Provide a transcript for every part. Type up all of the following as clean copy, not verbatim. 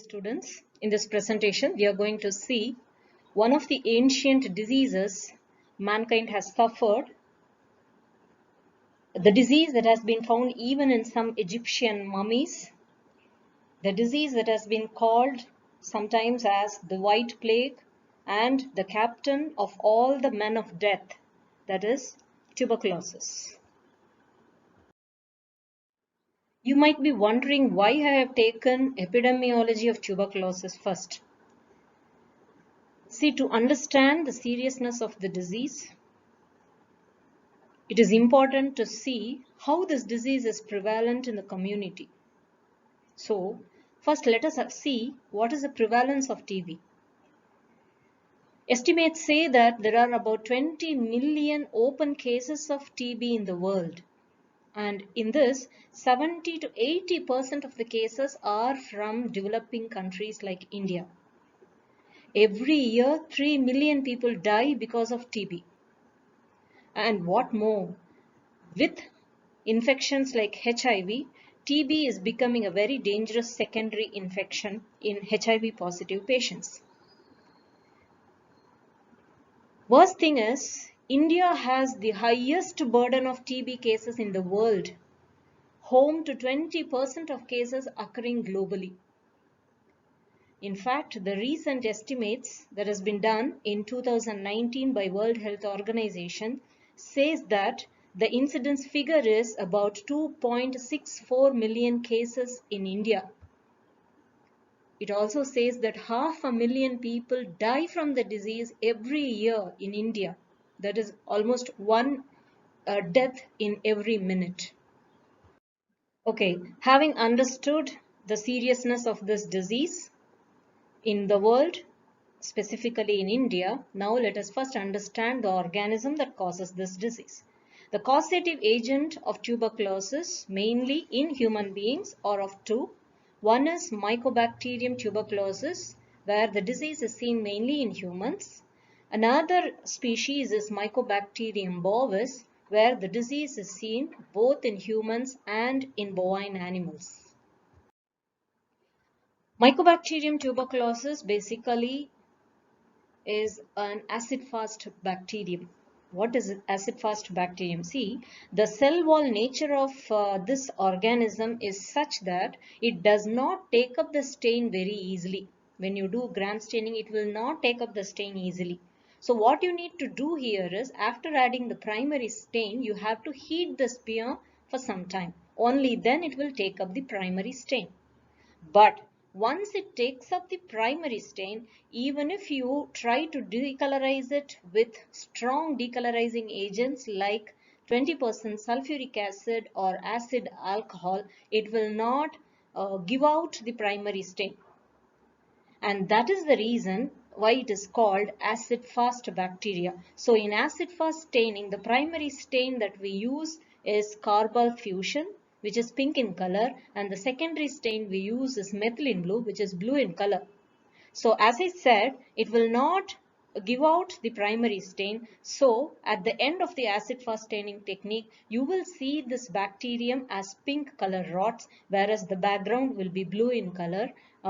students. In this presentation, we are going to see one of the ancient diseases mankind has suffered, the disease that has been found even in some Egyptian mummies, the disease that has been called sometimes as the White Plague and the captain of all the men of death, that is tuberculosis. You might be wondering why I have taken epidemiology of tuberculosis first. See, to understand the seriousness of the disease, it is important to see how this disease is prevalent in the community. So, first let us see what is the prevalence of TB. Estimates say that there are about 20 million open cases of TB in the world. And in this, 70 to 80% of the cases are from developing countries like India. Every year, 3 million people die because of TB. And what more, with infections like HIV, TB is becoming a very dangerous secondary infection in HIV positive patients. Worst thing is, India has the highest burden of TB cases in the world, home to 20% of cases occurring globally. In fact, the recent estimates that has been done in 2019 by World Health Organization says that the incidence figure is about 2.64 million cases in India. It also says that 500,000 people die from the disease every year in India. That is almost one death in every minute. Okay, having understood the seriousness of this disease in the world, specifically in India, now let us first understand the organism that causes this disease. The causative agent of tuberculosis, mainly in human beings, are of two. One is Mycobacterium tuberculosis, where the disease is seen mainly in humans. Another species is Mycobacterium bovis, where the disease is seen both in humans and in bovine animals. Mycobacterium tuberculosis basically is an acid-fast bacterium. What is acid-fast bacterium? See, the cell wall nature of this organism is such that it does not take up the stain very easily. When you do gram staining, it will not take up the stain easily. So what you need to do here is, after adding the primary stain, you have to heat the spear for some time. Only then it will take up the primary stain. But once it takes up the primary stain, even if you try to decolorize it with strong decolorizing agents like 20% sulfuric acid or acid alcohol, it will not give out the primary stain. And that is the reason why it is called acid-fast bacteria. So in acid-fast staining, the primary stain that we use is carbol fusion, which is pink in color, and the secondary stain we use is methylene blue, which is blue in color. So as I said, it will not give out the primary stain. So at the end of the acid-fast staining technique, you will see this bacterium as pink color rods, whereas the background will be blue in color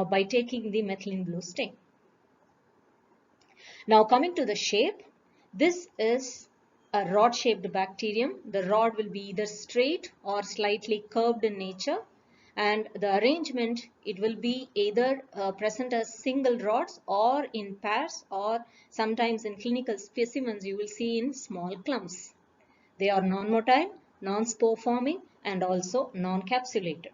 by taking the methylene blue stain. Now coming to the shape, this is a rod-shaped bacterium. The rod will be either straight or slightly curved in nature, and the arrangement, it will be either present as single rods or in pairs, or sometimes in clinical specimens you will see in small clumps. They are non-motile, non-spore forming, and also non-capsulated.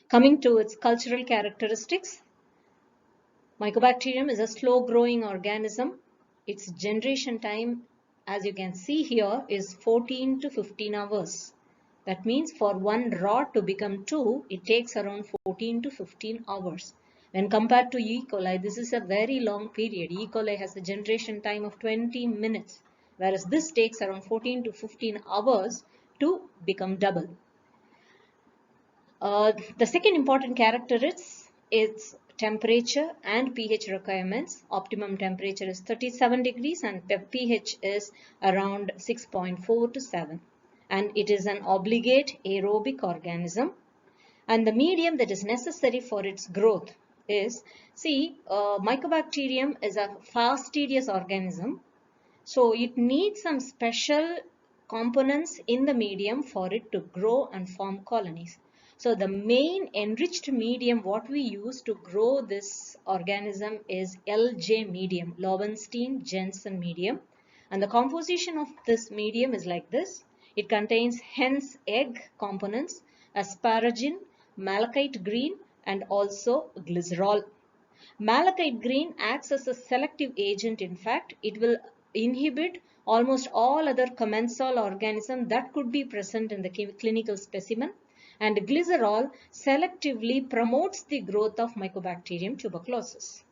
Coming to its cultural characteristics, Mycobacterium is a slow-growing organism. Its generation time, as you can see here, is 14 to 15 hours. That means for one rod to become two, it takes around 14 to 15 hours. When compared to E. coli, this is a very long period. E. coli has a generation time of 20 minutes, whereas this takes around 14 to 15 hours to become double. The second important character is its temperature and pH requirements. Optimum temperature is 37 degrees and pH is around 6.4 to 7. And it is an obligate aerobic organism. And the medium that is necessary for its growth is, see, Mycobacterium is a fastidious organism. So it needs some special components in the medium for it to grow and form colonies. So the main enriched medium what we use to grow this organism is LJ medium, Lowenstein-Jensen medium. And the composition of this medium is like this. It contains hen's egg components, asparagine, malachite green, and also glycerol. Malachite green acts as a selective agent. In fact, it will inhibit almost all other commensal organisms that could be present in the clinical specimen. And glycerol selectively promotes the growth of Mycobacterium tuberculosis.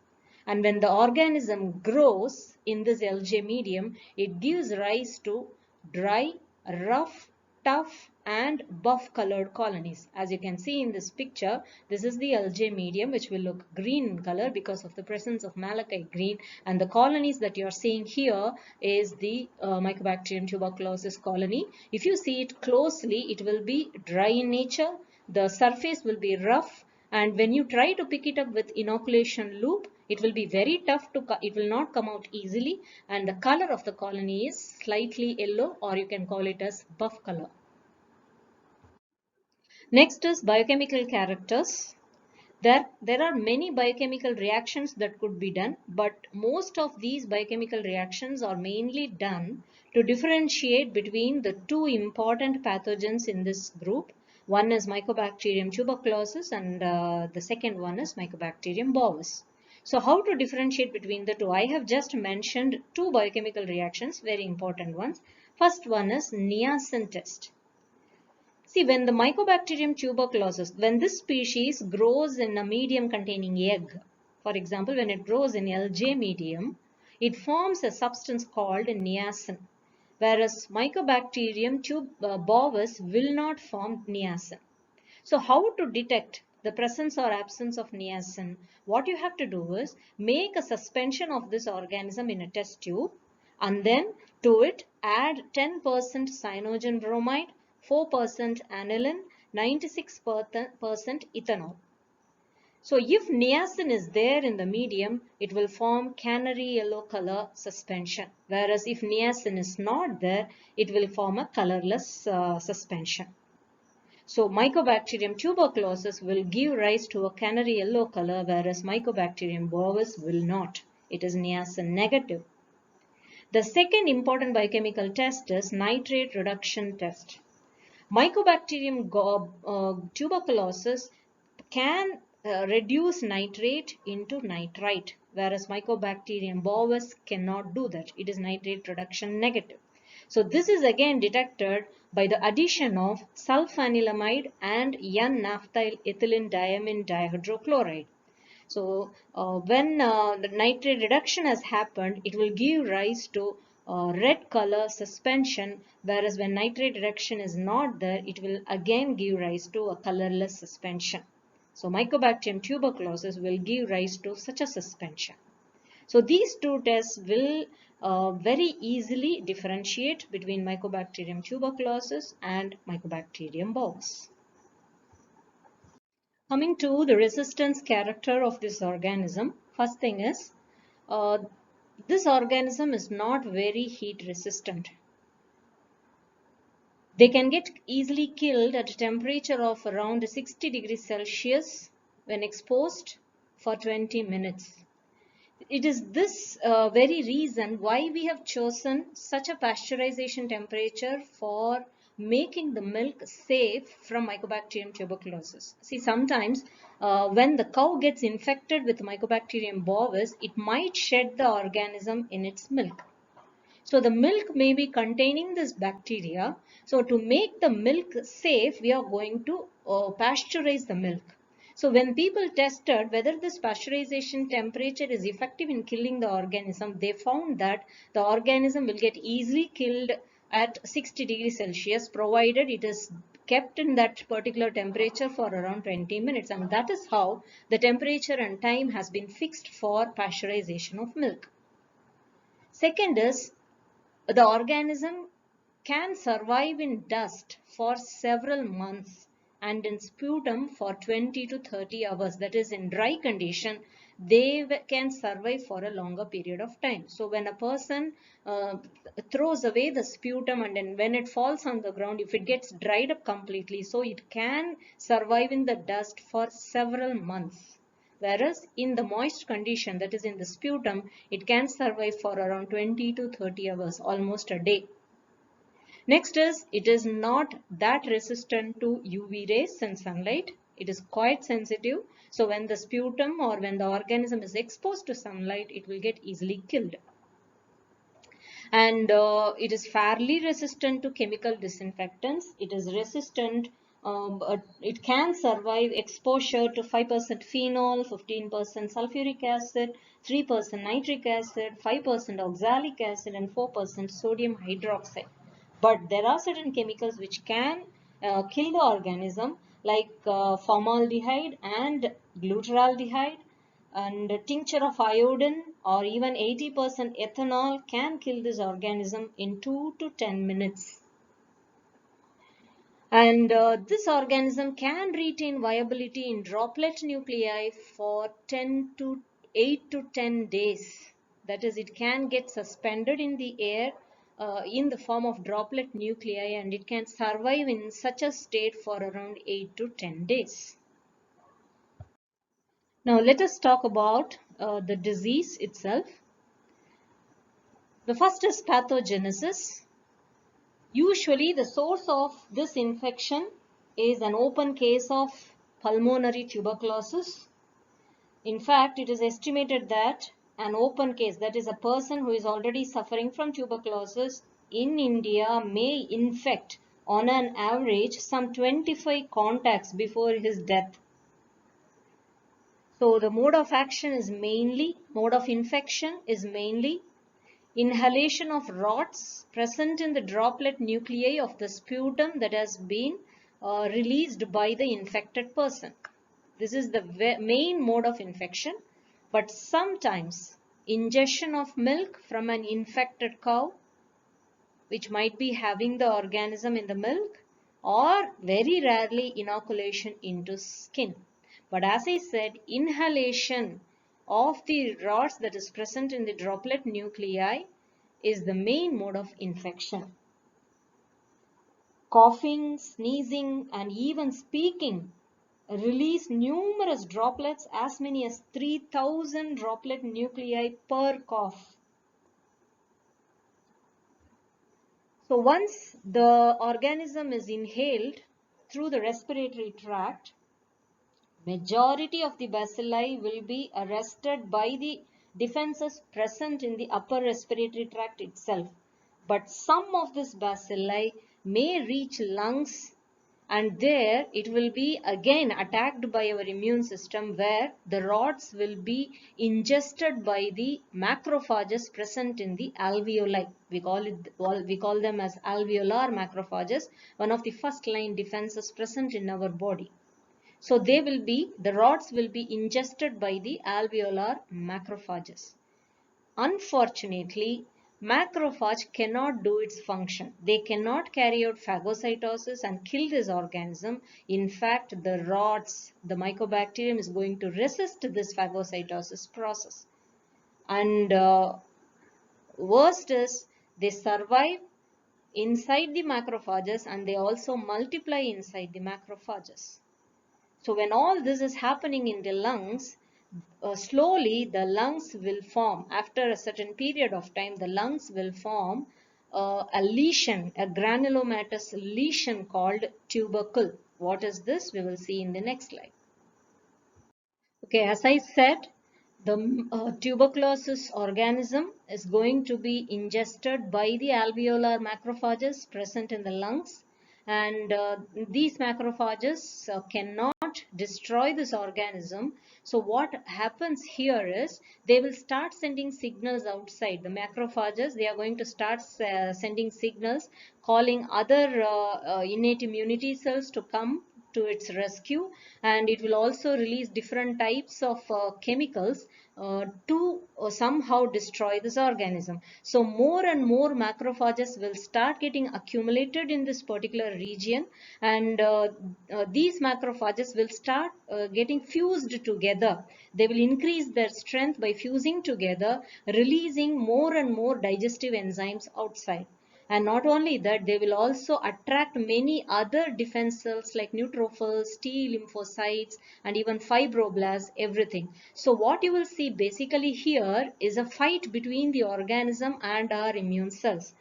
And when the organism grows in this LJ medium, it gives rise to dry, rough, tough and buff colored colonies. As you can see in this picture, this is the LJ medium which will look green in color because of the presence of malachite green, and the colonies that you are seeing here is the Mycobacterium tuberculosis colony. If you see it closely, it will be dry in nature, the surface will be rough, and when you try to pick it up with inoculation loop, it will be very tough to, it will not come out easily, and the color of the colony is slightly yellow, or you can call it as buff color. Next is biochemical characters. There are many biochemical reactions that could be done, but most of these biochemical reactions are mainly done to differentiate between the two important pathogens in this group. One is Mycobacterium tuberculosis and the second one is Mycobacterium bovis. So how to differentiate between the two? I have just mentioned two biochemical reactions, very important ones. First one is niacin test. See, when the Mycobacterium tuberculosis, when this species grows in a medium containing egg, for example, when it grows in LJ medium, it forms a substance called niacin, whereas Mycobacterium bovis will not form niacin. So how to detect the presence or absence of niacin? What you have to do is make a suspension of this organism in a test tube, and then to it add 10% cyanogen bromide, 4% aniline, 96% ethanol. So if niacin is there in the medium, it will form canary yellow color suspension. Whereas if niacin is not there, it will form a colorless suspension. So Mycobacterium tuberculosis will give rise to a canary yellow color, whereas Mycobacterium bovis will not. It is niacin negative. The second important biochemical test is nitrate reduction test. Mycobacterium tuberculosis can reduce nitrate into nitrite, whereas Mycobacterium bovis cannot do that. It is nitrate reduction negative. So this is again detected by the addition of sulfanilamide and N-naphthyl ethylene diamine dihydrochloride. So when the nitrate reduction has happened, it will give rise to red color suspension, whereas when nitrate reduction is not there, it will again give rise to a colorless suspension. So Mycobacterium tuberculosis will give rise to such a suspension. So these two tests will very easily differentiate between Mycobacterium tuberculosis and Mycobacterium bovis. Coming to the resistance character of this organism, first thing is this organism is not very heat resistant. They can get easily killed at a temperature of around 60 degrees Celsius when exposed for 20 minutes. It is this very reason why we have chosen such a pasteurization temperature for making the milk safe from Mycobacterium tuberculosis. See, sometimes when the cow gets infected with Mycobacterium bovis, it might shed the organism in its milk. So the milk may be containing this bacteria. So to make the milk safe, we are going to pasteurize the milk. So when people tested whether this pasteurization temperature is effective in killing the organism, they found that the organism will get easily killed at 60 degrees Celsius, provided it is kept in that particular temperature for around 20 minutes. And that is how the temperature and time has been fixed for pasteurization of milk. Second is, the organism can survive in dust for several months and in sputum for 20 to 30 hours. That is, in dry condition, they can survive for a longer period of time. So when a person throws away the sputum, and then when it falls on the ground, if it gets dried up completely, so it can survive in the dust for several months. Whereas in the moist condition, that is in the sputum, it can survive for around 20 to 30 hours, almost a day. Next is, it is not that resistant to UV rays and sunlight. It is quite sensitive. So when the sputum or when the organism is exposed to sunlight, it will get easily killed. And it is fairly resistant to chemical disinfectants. It is resistant, it can survive exposure to 5% phenol, 15% sulfuric acid, 3% nitric acid, 5% oxalic acid, and 4% sodium hydroxide. But there are certain chemicals which can kill the organism, like formaldehyde and glutaraldehyde, and a tincture of iodine or even 80% ethanol can kill this organism in 2 to 10 minutes. And this organism can retain viability in droplet nuclei for 8 to 10 days. That is, it can get suspended in the air in the form of droplet nuclei, and it can survive in such a state for around 8 to 10 days. Now let us talk about the disease itself. The first is pathogenesis. Usually the source of this infection is an open case of pulmonary tuberculosis. In fact, it is estimated that an open case, that is a person who is already suffering from tuberculosis in India, may infect on an average some 25 contacts before his death. So the mode of infection is mainly inhalation of rods present in the droplet nuclei of the sputum that has been released by the infected person. This is the main mode of infection, but sometimes ingestion of milk from an infected cow, which might be having the organism in the milk, or very rarely inoculation into skin. But as I said, inhalation of the rods that is present in the droplet nuclei is the main mode of infection. Coughing, sneezing, and even speaking release numerous droplets, as many as 3,000 droplet nuclei per cough. So once the organism is inhaled through the respiratory tract, majority of the bacilli will be arrested by the defenses present in the upper respiratory tract itself. But some of this bacilli may reach lungs, and there it will be again attacked by our immune system, where the rods will be ingested by the macrophages present in the alveoli. We call them as alveolar macrophages, one of the first line defenses present in our body. So the rods will be ingested by the alveolar macrophages. Unfortunately, macrophage cannot do its function. They cannot carry out phagocytosis and kill this organism. In fact, the rods, the mycobacterium, is going to resist this phagocytosis process. And worst is, they survive inside the macrophages and they also multiply inside the macrophages. So when all this is happening in the lungs, slowly the lungs will form. After a certain period of time, the lungs will form a lesion, a granulomatous lesion called tubercle. What is this? We will see in the next slide. Okay, as I said, the tuberculosis organism is going to be ingested by the alveolar macrophages present in the lungs, and these macrophages cannot destroy this organism. So what happens here is, they will start sending signals outside. The macrophages, they are going to start sending signals, calling other innate immunity cells to come to its rescue, and it will also release different types of chemicals to somehow destroy this organism. So more and more macrophages will start getting accumulated in this particular region, and these macrophages will start getting fused together. They will increase their strength by fusing together, releasing more and more digestive enzymes outside. And not only that, they will also attract many other defense cells like neutrophils, T lymphocytes, and even fibroblasts, everything. So what you will see basically here is a fight between the organism and our immune cells.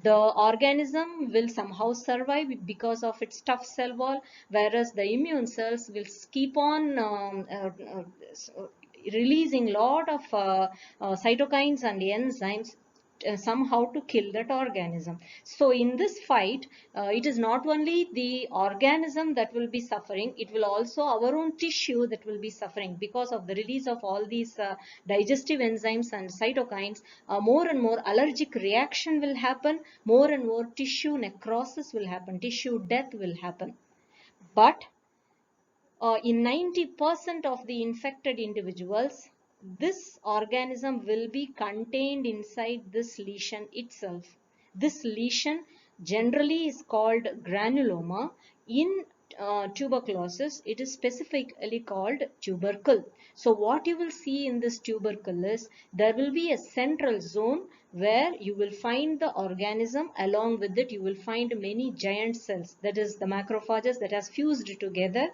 The organism will somehow survive because of its tough cell wall, whereas the immune cells will keep on releasing lot of cytokines and enzymes somehow to kill that organism. So in this fight, it is not only the organism that will be suffering, it will also our own tissue that will be suffering because of the release of all these digestive enzymes and cytokines. More and more allergic reaction will happen, more and more tissue necrosis will happen, tissue death will happen. But in 90% of the infected individuals, this organism will be contained inside this lesion itself. This lesion generally is called granuloma. In tuberculosis, it is specifically called tubercle. So what you will see in this tubercle is there will be a central zone where you will find the organism. Along with it, you will find many giant cells, that is the macrophages that has fused together,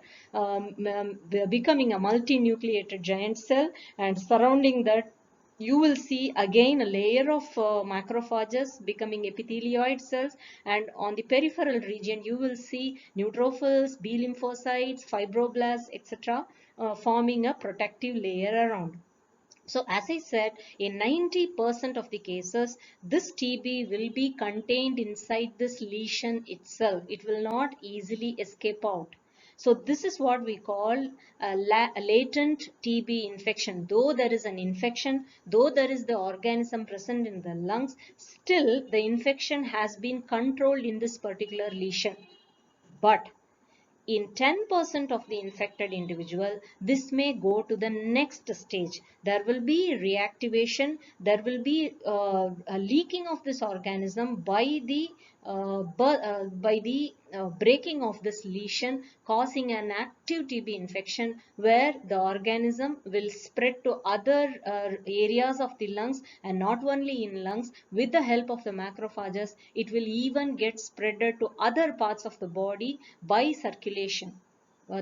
becoming a multinucleated giant cell, and surrounding that you will see again a layer of macrophages becoming epithelioid cells, and on the peripheral region you will see neutrophils, B lymphocytes, fibroblasts, etc., forming a protective layer around. So as I said, in 90% of the cases, this TB will be contained inside this lesion itself. It will not easily escape out. So this is what we call a latent TB infection. Though there is an infection, though there is the organism present in the lungs, still the infection has been controlled in this particular lesion. But in 10% of the infected individual, this may go to the next stage. There will be reactivation, there will be a leaking of this organism by the breaking of this lesion, causing an active TB infection where the organism will spread to other areas of the lungs, and not only in lungs. With the help of the macrophages, it will even get spread to other parts of the body by circulation.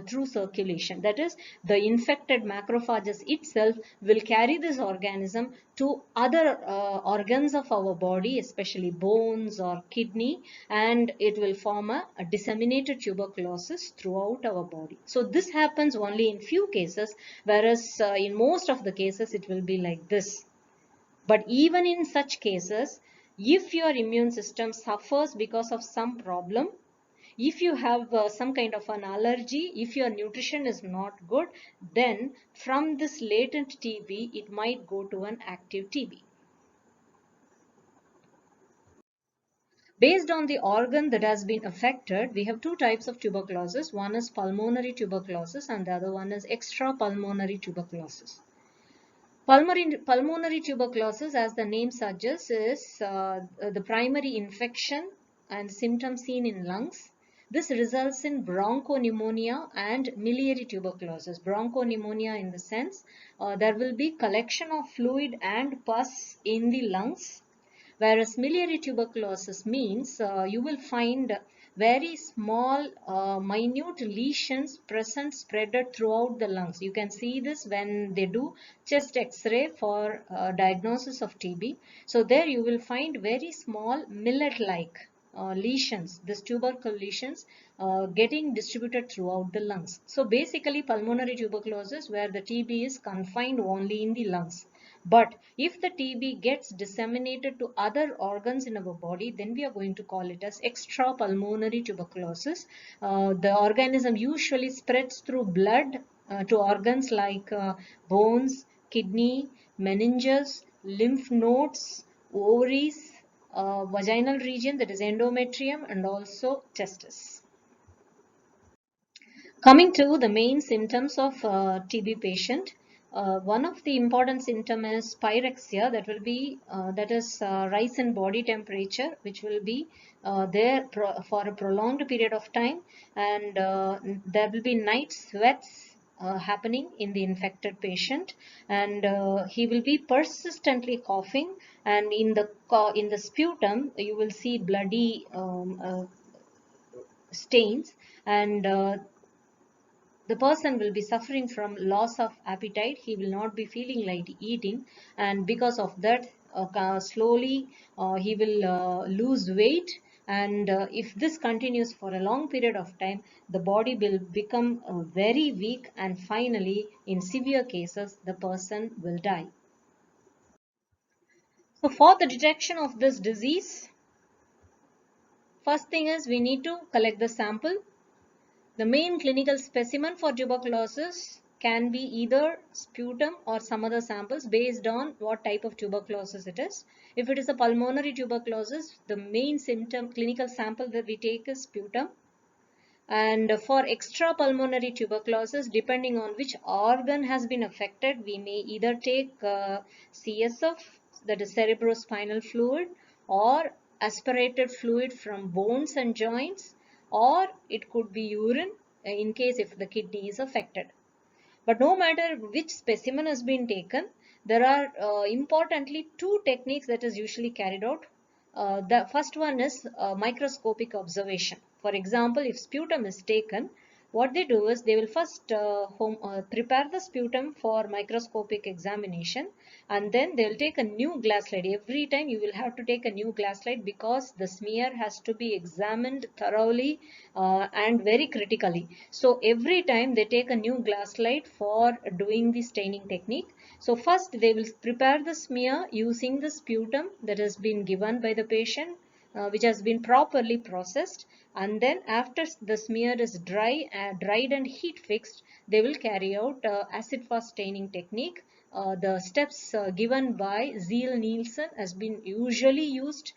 Through circulation, that is, the infected macrophages itself will carry this organism to other organs of our body, especially bones or kidney, and it will form a disseminated tuberculosis throughout our body. So this happens only in few cases, whereas in most of the cases it will be like this. But even in such cases, if your immune system suffers because of some problem, if you have some kind of an allergy, if your nutrition is not good, then from this latent TB, it might go to an active TB. Based on the organ that has been affected, we have two types of tuberculosis. One is pulmonary tuberculosis and the other one is extrapulmonary tuberculosis. Pulmonary tuberculosis, as the name suggests, is the primary infection and symptoms seen in lungs. This results in bronchopneumonia and miliary tuberculosis. Bronchopneumonia in the sense there will be collection of fluid and pus in the lungs, whereas miliary tuberculosis means you will find very small minute lesions present spreaded throughout the lungs. You can see this when they do chest x-ray for diagnosis of TB. So there you will find very small millet-like lesions, these tubercle lesions getting distributed throughout the lungs. So basically pulmonary tuberculosis where the TB is confined only in the lungs. But if the TB gets disseminated to other organs in our body, then we are going to call it as extrapulmonary tuberculosis. The organism usually spreads through blood to organs like bones, kidney, meninges, lymph nodes, ovaries, vaginal region, that is endometrium, and also testis. Coming to the main symptoms of TB patient, one of the important symptom is pyrexia. That will be that is rise in body temperature, which will be there for a prolonged period of time, and there will be night sweats happening in the infected patient, and he will be persistently coughing, and in the sputum you will see bloody stains, and the person will be suffering from loss of appetite. He will not be feeling like eating, and because of that slowly he will lose weight, and if this continues for a long period of time, the body will become very weak, and finally in severe cases the person will die. So for the detection of this disease, first thing is we need to collect the sample. The main clinical specimen for tuberculosis can be either sputum or some other samples based on what type of tuberculosis it is. If it is a pulmonary tuberculosis, the main clinical sample that we take is sputum. And for extrapulmonary tuberculosis, depending on which organ has been affected, we may either take CSF, that is cerebrospinal fluid, or aspirated fluid from bones and joints, or it could be urine in case if the kidney is affected. But no matter which specimen has been taken, there are importantly two techniques that is usually carried out. The first one is microscopic observation. For example, if sputum is taken, what they do is they will first prepare the sputum for microscopic examination, and then they will take a new glass slide. Every time you will have to take a new glass slide because the smear has to be examined thoroughly and very critically. So every time they take a new glass slide for doing the staining technique. So first they will prepare the smear using the sputum that has been given by the patient, which has been properly processed, and then after the smear is dried and heat fixed, they will carry out acid fast staining technique. The steps given by Ziehl-Neelsen has been usually used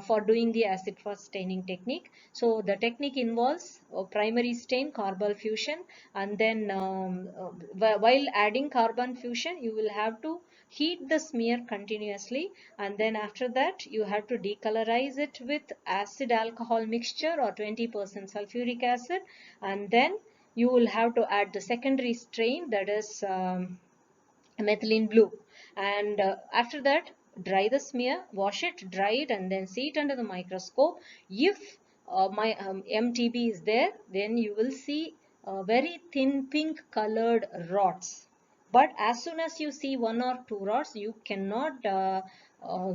for doing the acid fast staining technique. So the technique involves primary stain, carbon fusion, and then while adding carbon fusion, you will have to heat the smear continuously, and then after that you have to decolorize it with acid alcohol mixture or 20% sulfuric acid, and then you will have to add the secondary stain, that is methylene blue, and after that dry the smear, wash it, dry it, and then see it under the microscope. If my MTB is there, then you will see very thin pink colored rods. But as soon as you see one or two rods, you cannot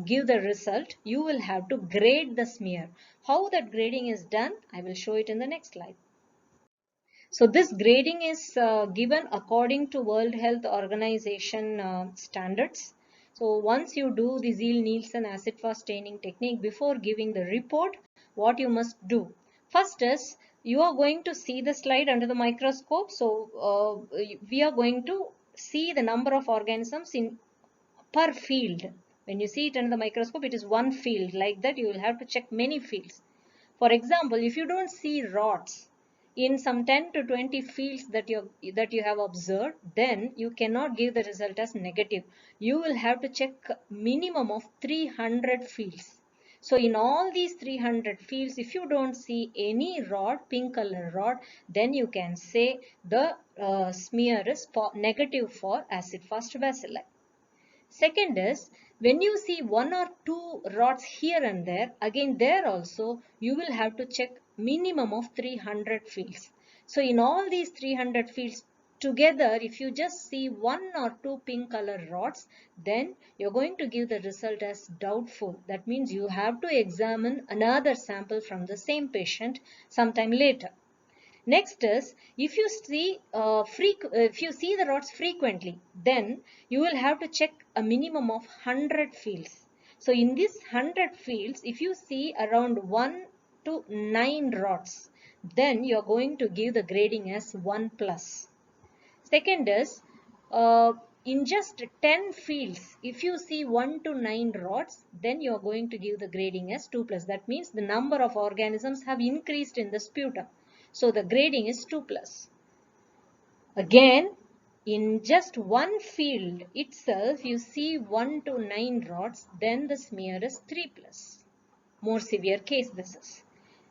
give the result. You will have to grade the smear. How that grading is done, I will show it in the next slide. So this grading is given according to World Health Organization standards. So once you do the Ziehl-Neelsen acid fast staining technique, before giving the report, what you must do? First is you are going to see the slide under the microscope. So we are going to see the number of organisms in per field. When you see it under the microscope, it is one field. Like that, you will have to check many fields. For example, if you don't see rods in some 10 to 20 fields that you have observed, then you cannot give the result as negative. You will have to check minimum of 300 fields. So in all these 300 fields, if you don't see any rod, pink color rod, then you can say the smear is negative for acid fast bacilli. Second is, when you see one or two rods here and there, again there also you will have to check minimum of 300 fields. So in all these 300 fields together, if you just see one or two pink color rods, then you're going to give the result as doubtful. That means you have to examine another sample from the same patient sometime later. Next is, if you see the rods frequently, then you will have to check a minimum of 100 fields. So in these 100 fields, if you see around 1 to 9 rods, then you are going to give the grading as 1 plus. Second is, in just 10 fields, if you see 1 to 9 rods, then you are going to give the grading as 2 plus. That means the number of organisms have increased in the sputum. So the grading is 2 plus. Again, in just one field itself, you see 1 to 9 rods, then the smear is 3 plus. More severe case this is.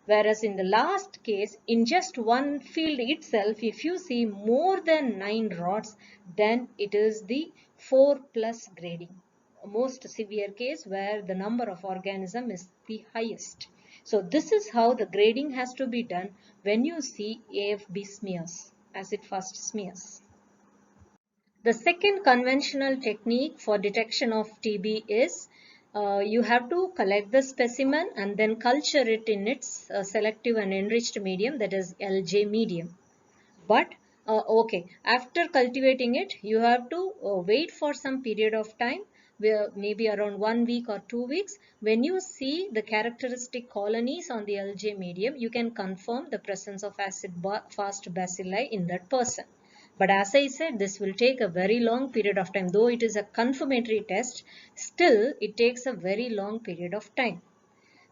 Whereas in the last case, in just one field itself, if you see more than 9 rods, then it is the 4 plus grading. Most severe case where the number of organism is the highest. So this is how the grading has to be done when you see AFB smears, acid fast smears. The second conventional technique for detection of TB is you have to collect the specimen and then culture it in its selective and enriched medium, that is LJ medium. But okay, after cultivating it, you have to wait for some period of time, maybe around 1 week or 2 weeks. When you see the characteristic colonies on the LJ medium, you can confirm the presence of acid fast bacilli in that person. But as I said, this will take a very long period of time. Though it is a confirmatory test, still it takes a very long period of time.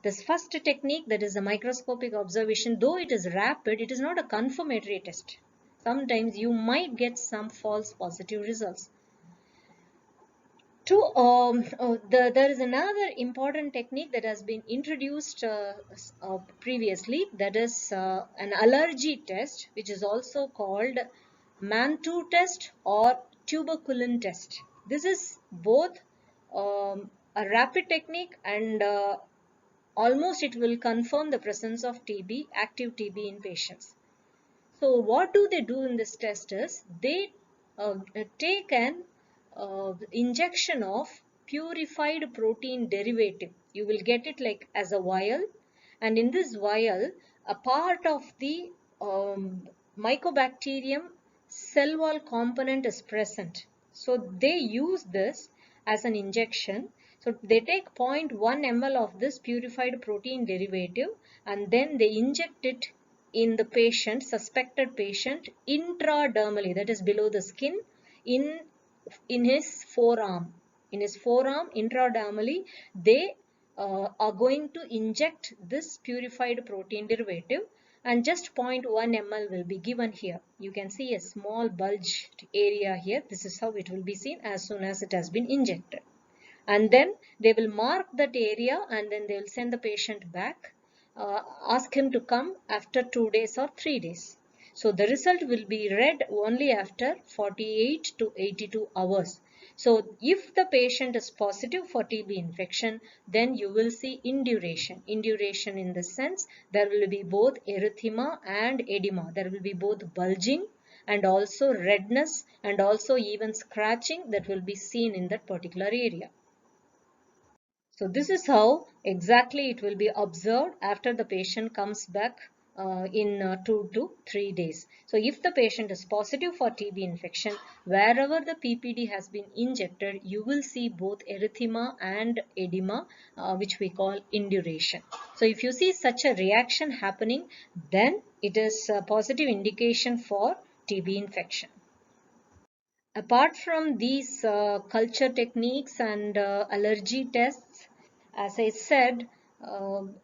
This first technique, that is a microscopic observation, though it is rapid, it is not a confirmatory test. Sometimes you might get some false positive results. There is another important technique that has been introduced previously, that is an allergy test, which is also called Mantoux test or tuberculin test. This is both a rapid technique and almost it will confirm the presence of TB, active TB in patients. So what do they do in this test is they take an injection of purified protein derivative. You will get it like as a vial, and in this vial a part of the mycobacterium cell wall component is present. So they use this as an injection. So they take zero point 0.1 ml of this purified protein derivative and then they inject it in the patient, suspected patient, intradermally, that is below the skin, in his forearm. In his forearm, intradermally, they are going to inject this purified protein derivative, and just zero point 0.1 ml will be given here. You can see a small bulged area here. This is how it will be seen as soon as it has been injected. And then they will mark that area and then they will send the patient back, ask him to come after 2 days or 3 days. So the result will be read only after 48 to 82 hours. So if the patient is positive for TB infection, then you will see induration. Induration in the sense there will be both erythema and edema. There will be both bulging and also redness and also even scratching that will be seen in that particular area. So this is how exactly it will be observed after the patient comes back in 2 to 3 days. So if the patient is positive for TB infection, wherever the PPD has been injected, you will see both erythema and edema, which we call induration. So if you see such a reaction happening, then it is a positive indication for TB infection. Apart from these culture techniques and allergy tests, as I said,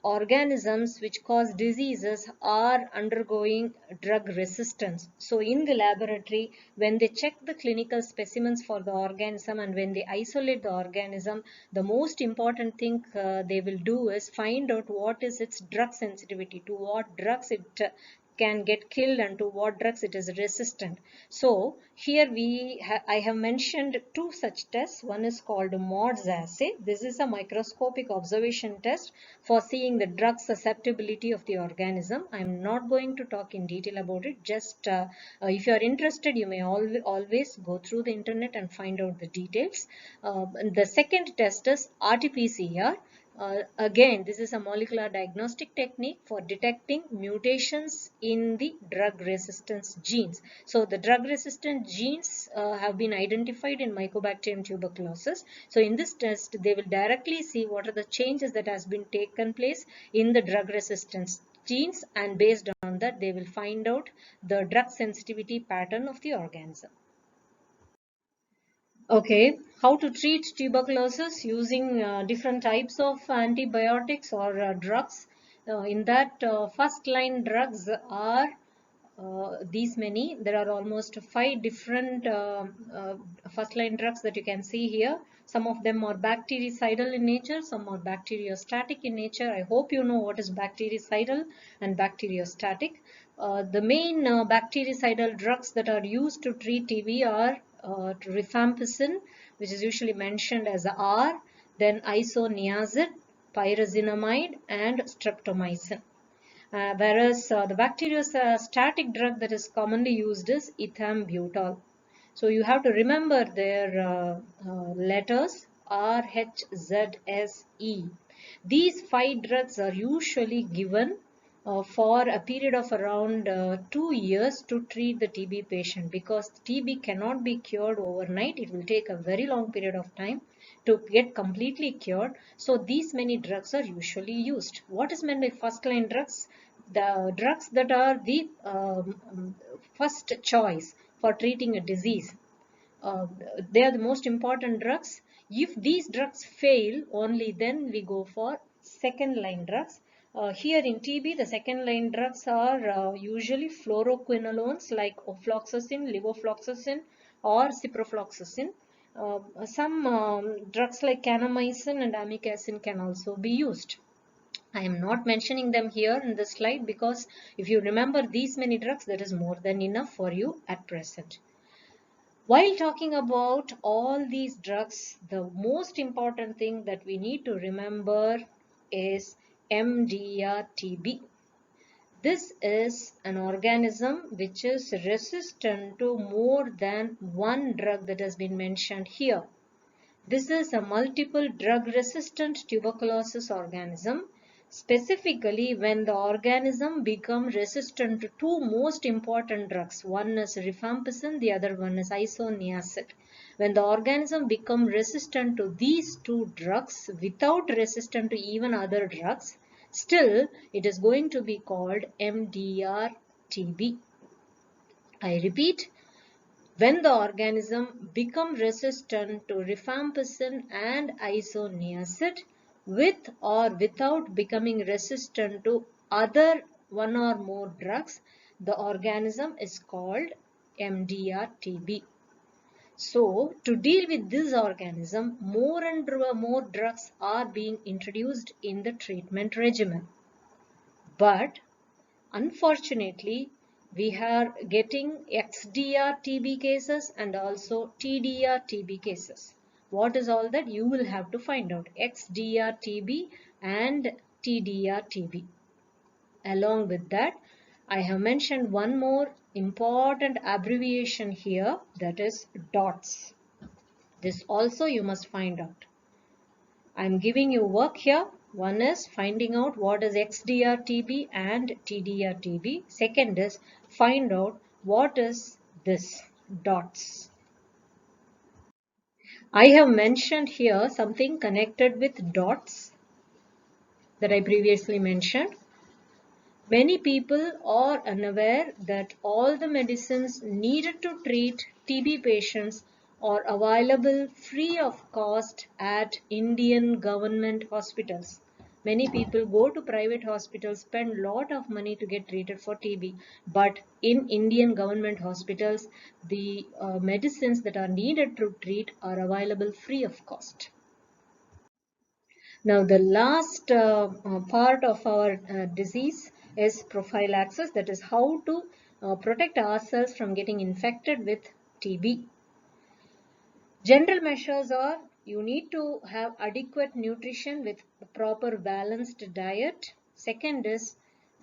organisms which cause diseases are undergoing drug resistance. So in the laboratory, when they check the clinical specimens for the organism and when they isolate the organism, the most important thing they will do is find out what is its drug sensitivity, to what drugs it can get killed and to what drugs it is resistant. So here I have mentioned two such tests. One is called MODS assay. This is a microscopic observation test for seeing the drug susceptibility of the organism. I am not going to talk in detail about it. Just if you are interested, you may always go through the internet and find out the details. The second test is RT-PCR. Again, this is a molecular diagnostic technique for detecting mutations in the drug resistance genes. So the drug resistant genes have been identified in Mycobacterium tuberculosis. So in this test, they will directly see what are the changes that has been taken place in the drug resistance genes, and based on that they will find out the drug sensitivity pattern of the organism. Okay, how to treat tuberculosis using different types of antibiotics or drugs. In that, first line drugs are these many. There are almost 5 different first line drugs that you can see here. Some of them are bactericidal in nature, some are bacteriostatic in nature. I hope you know what is bactericidal and bacteriostatic. The main bactericidal drugs that are used to treat TB are rifampicin, which is usually mentioned as R, then isoniazid, pyrazinamide, and streptomycin. Whereas the bacteriostatic drug that is commonly used is ethambutol. So you have to remember their letters R, H, Z, S, E. These 5 drugs are usually given for a period of around 2 years to treat the TB patient, because TB cannot be cured overnight. It will take a very long period of time to get completely cured. So these many drugs are usually used. What is meant by first line drugs? The drugs that are the first choice for treating a disease. Uh, they are the most important drugs. If these drugs fail, only then we go for second line drugs. Here in TB, the second line drugs are usually fluoroquinolones like ofloxacin, levofloxacin, or ciprofloxacin. Some drugs like kanamycin and amikacin can also be used. I am not mentioning them here in this slide because if you remember these many drugs, that is more than enough for you at present. While talking about all these drugs, the most important thing that we need to remember is MDR-TB. This is an organism which is resistant to more than one drug that has been mentioned here. This is a multiple drug resistant tuberculosis organism. Specifically, when the organism becomes resistant to 2 most important drugs, one is rifampicin, the other one is isoniazid. When the organism becomes resistant to these 2 drugs without resistant to even other drugs, still it is going to be called MDR-TB. I repeat, when the organism becomes resistant to rifampicin and isoniazid with or without becoming resistant to other one or more drugs, the organism is called MDR-TB. So, to deal with this organism, more and more drugs are being introduced in the treatment regimen. But unfortunately, we are getting XDR-TB cases and also TDR-TB cases. What is all that? You will have to find out. XDR-TB and TDR-TB. Along with that, I have mentioned one more important abbreviation here, that is DOTS. This also you must find out. I am giving you work here. One is finding out what is XDR-TB and TDR-TB. Second is find out what is this DOTS. I have mentioned here something connected with DOTS that I previously mentioned. Many people are unaware that all the medicines needed to treat TB patients are available free of cost at Indian government hospitals. Many people go to private hospitals, spend a lot of money to get treated for TB, but in Indian government hospitals, the medicines that are needed to treat are available free of cost. Now, the last part of our disease is prophylaxis, that is how to protect ourselves from getting infected with TB. General measures are you need to have adequate nutrition with proper balanced diet. Second is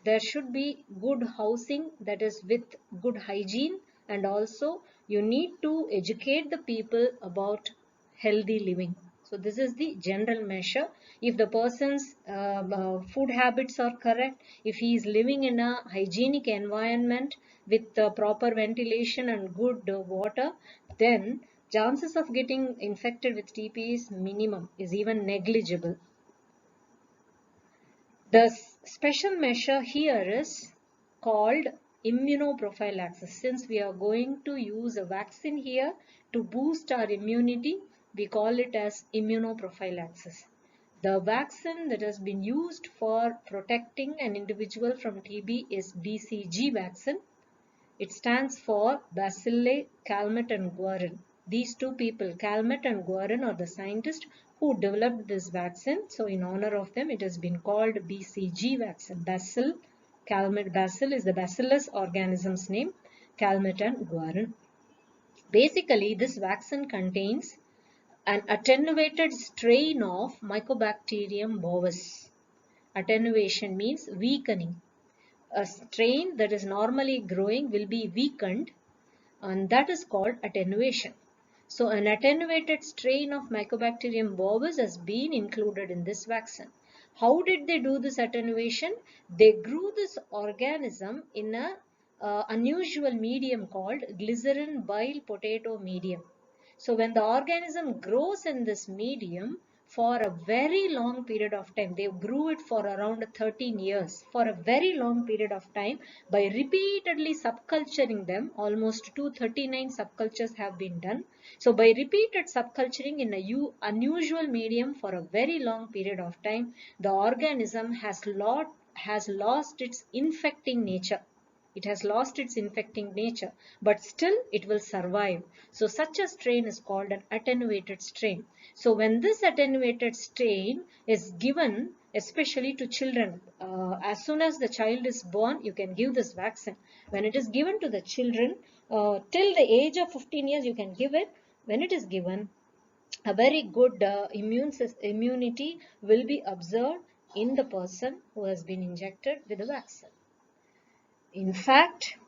there should be good housing, that is with good hygiene, and also you need to educate the people about healthy living. So this is the general measure. If the person's food habits are correct, if he is living in a hygienic environment with proper ventilation and good water, then chances of getting infected with TB is minimum, is even negligible. The special measure here is called immunoprophylaxis. Since we are going to use a vaccine here to boost our immunity, we call it as immunoprophylaxis. The vaccine that has been used for protecting an individual from TB is BCG vaccine. It stands for Basile Calmette and Guerin. These two people, Calmette and Guerin, are the scientists who developed this vaccine. So in honor of them, it has been called BCG vaccine. Bacille Calmette. Bacille is the Bacillus organism's name. Calmette and Guerin. Basically, this vaccine contains an attenuated strain of Mycobacterium bovis. Attenuation means weakening. A strain that is normally growing will be weakened, and that is called attenuation. So an attenuated strain of Mycobacterium bovis has been included in this vaccine. How did they do this attenuation? They grew this organism in a unusual medium called glycerin bile potato medium. So when the organism grows in this medium for a very long period of time, they grew it for around 13 years, for a very long period of time, by repeatedly subculturing them. Almost 239 subcultures have been done. So by repeated subculturing in a unusual medium for a very long period of time, the organism has lost its infecting nature. It has lost its infecting nature, but still it will survive. So such a strain is called an attenuated strain. So when this attenuated strain is given, especially to children, as soon as the child is born, you can give this vaccine. When it is given to the children, till the age of 15 years, you can give it. When it is given, a very good immunity will be observed in the person who has been injected with the vaccine. In fact,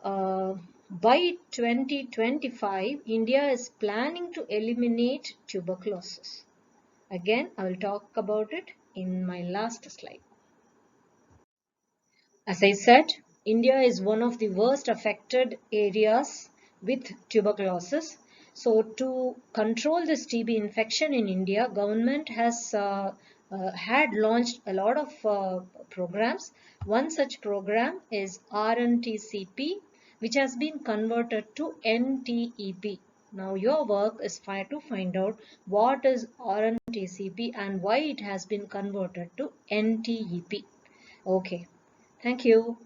by 2025, India is planning to eliminate tuberculosis. Again, I will talk about it in my last slide. As I said, India is one of the worst affected areas with tuberculosis. So to control this TB infection in India, government has had launched a lot of programs. One such program is RNTCP, which has been converted to NTEP. Now your work is to find out what is RNTCP and why it has been converted to NTEP. Okay. Thank you.